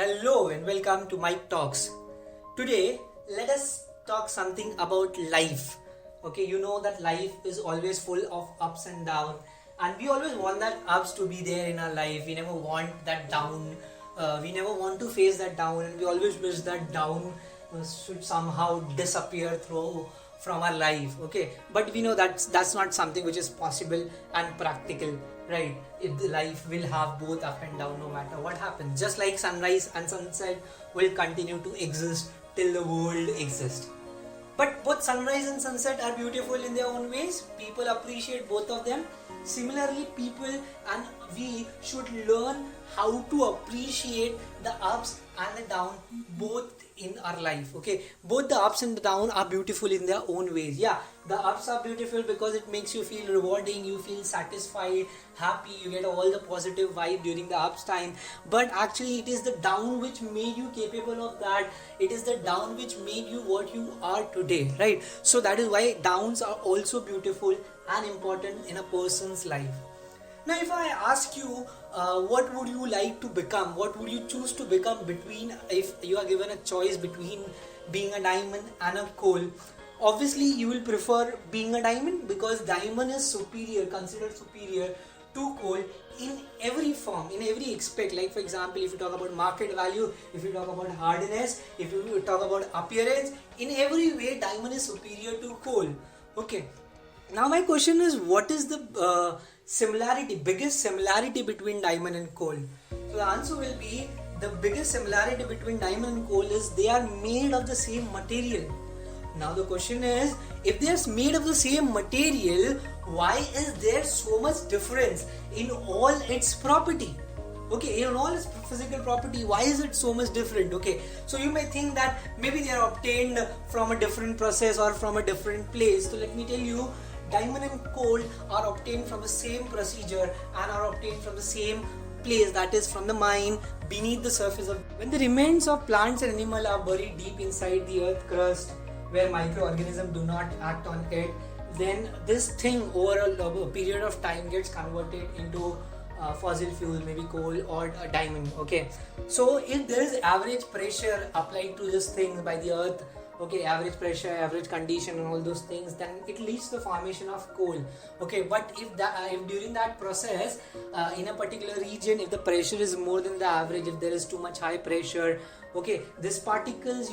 Hello and welcome to Mike Talks. Today, let us talk something about life. Okay, you know that life is always full of ups and downs, and we always want that ups to be there in our life. We never want that down. We never want to face that down, and we always wish that down should somehow disappear through from our life. Okay, but we know that's not something which is possible and practical, right? If the life will have both up and down no matter what happens, just like sunrise and sunset will continue to exist till the world exists. But both sunrise and sunset are beautiful in their own ways. People appreciate both of them. Similarly, people and we should learn how to appreciate the ups and the down both in our life. Okay, both the ups and the down are beautiful in their own ways. Yeah, the ups are beautiful because it makes you feel rewarding, you feel satisfied, happy, you get all the positive vibe during the ups time. But actually it is the down which made you capable of that. It is the down which made you what you are today, right? So that is why downs are also beautiful and important in a person's life. Now, if I ask you, what would you like to become? What would you choose to become between, if you are given a choice between being a diamond and a coal? Obviously, you will prefer being a diamond because diamond is superior, considered superior to coal in every form, in every aspect. Like for example, if you talk about market value, if you talk about hardness, if you talk about appearance, in every way, diamond is superior to coal. Okay. Now my question is, what is the biggest similarity between diamond and coal? So the answer will be, the biggest similarity between diamond and coal is they are made of the same material. Now the question is, if they are made of the same material, why is there so much difference in all its property? Okay, in all its physical property, why is it so much different? Okay, so you may think that maybe they are obtained from a different process or from a different place. So let me tell you, diamond and coal are obtained from the same procedure and are obtained from the same place, that is from the mine beneath the surface of. When the remains of plants and animals are buried deep inside the earth crust where microorganisms do not act on it, then this thing over a period of time gets converted into fossil fuel, maybe coal or a diamond. Okay, so if there is average pressure applied to this thing by the earth, okay, average pressure, average condition and all those things, then it leads to the formation of coal. Okay, but if during that process in a particular region, if the pressure is more than the average, if there is too much high pressure, okay, these particles,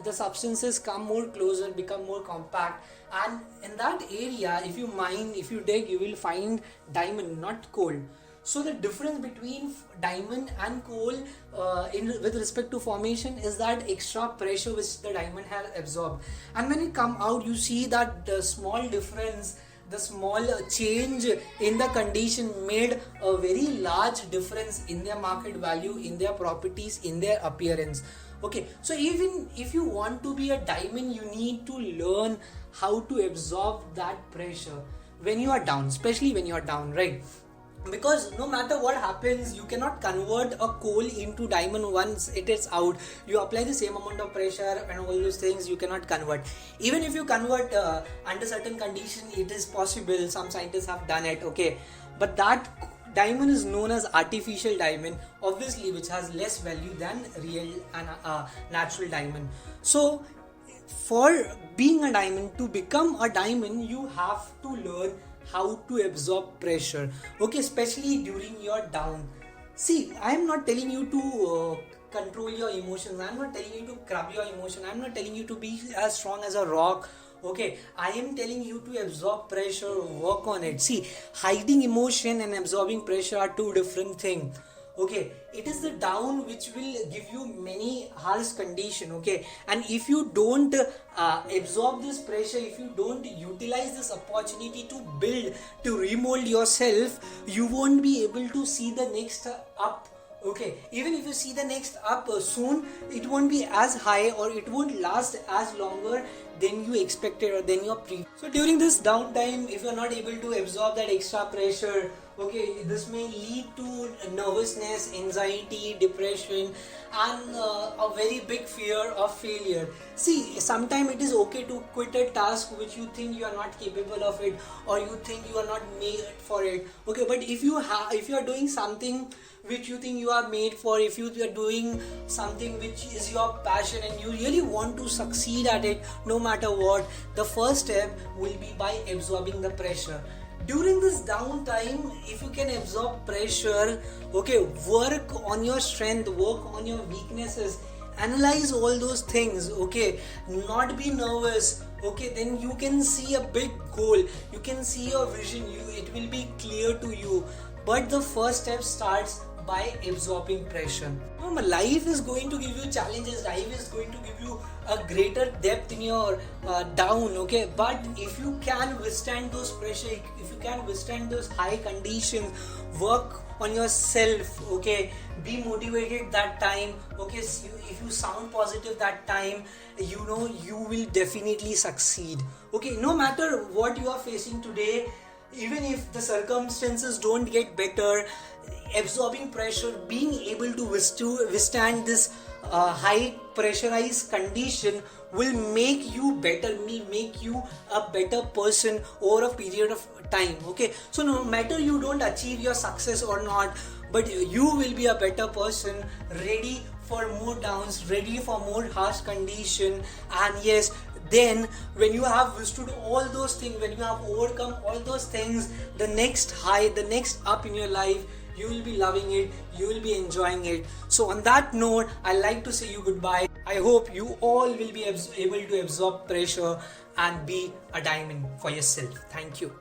the substances come more closer, become more compact, and in that area, if you mine, if you dig, you will find diamond, not coal. So the difference between diamond and coal with respect to formation is that extra pressure which the diamond has absorbed. And when it come out, you see that the small difference, the small change in the condition made a very large difference in their market value, in their properties, in their appearance. Okay, so even if you want to be a diamond, you need to learn how to absorb that pressure when you are down, especially when you are down, right? Because no matter what happens, you cannot convert a coal into diamond once it is out. You apply the same amount of pressure and all those things, you cannot convert. Even if you convert under certain conditions, it is possible. Some scientists have done it, okay, but that diamond is known as artificial diamond, obviously, which has less value than real and natural diamond. So for being a diamond, to become a diamond, you have to learn how to absorb pressure, okay, especially during your down. See, I am not telling you to control your emotions, I am not telling you to curb your emotion, I am not telling you to be as strong as a rock. Okay, I am telling you to absorb pressure, work on it. See, hiding emotion and absorbing pressure are two different things. Okay, it is the down which will give you many harsh condition. Okay, and if you don't absorb this pressure, if you don't utilize this opportunity to build, to remold yourself, you won't be able to see the next up. Okay, even if you see the next up soon, it won't be as high or it won't last as longer than you expected or than your pre. So during this downtime, if you're not able to absorb that extra pressure, Okay, this may lead to nervousness, anxiety, depression, and a very big fear of failure. See, sometimes it is okay to quit a task which you think you are not capable of it, or you think you are not made for it. Okay, but if you are doing something which you think you are made for, if you are doing something which is your passion and you really want to succeed at it no matter what, the first step will be by absorbing the pressure. During this downtime, if you can absorb pressure, okay, work on your strength, work on your weaknesses, analyze all those things, okay, not be nervous, okay, then you can see a big goal, you can see your vision, it will be clear to you. But the first step starts by absorbing pressure. Life is going to give you challenges, life is going to give you a greater depth in your down, okay, but if you can withstand those pressure, if you can withstand those high conditions, work on yourself, okay, be motivated that time, okay, if you sound positive that time, you know you will definitely succeed. Okay, no matter what you are facing today, even if the circumstances don't get better, absorbing pressure, being able to withstand this high pressurized condition will make you better, make you a better person over a period of time. Okay, so no matter you don't achieve your success or not, but you will be a better person, ready for more downs, ready for more harsh condition. And yes, then when you have withstood all those things, when you have overcome all those things, the next high, the next up in your life, you will be loving it, you will be enjoying it. So on that note, I like to say you goodbye. I hope you all will be able to absorb pressure and be a diamond for yourself. Thank you.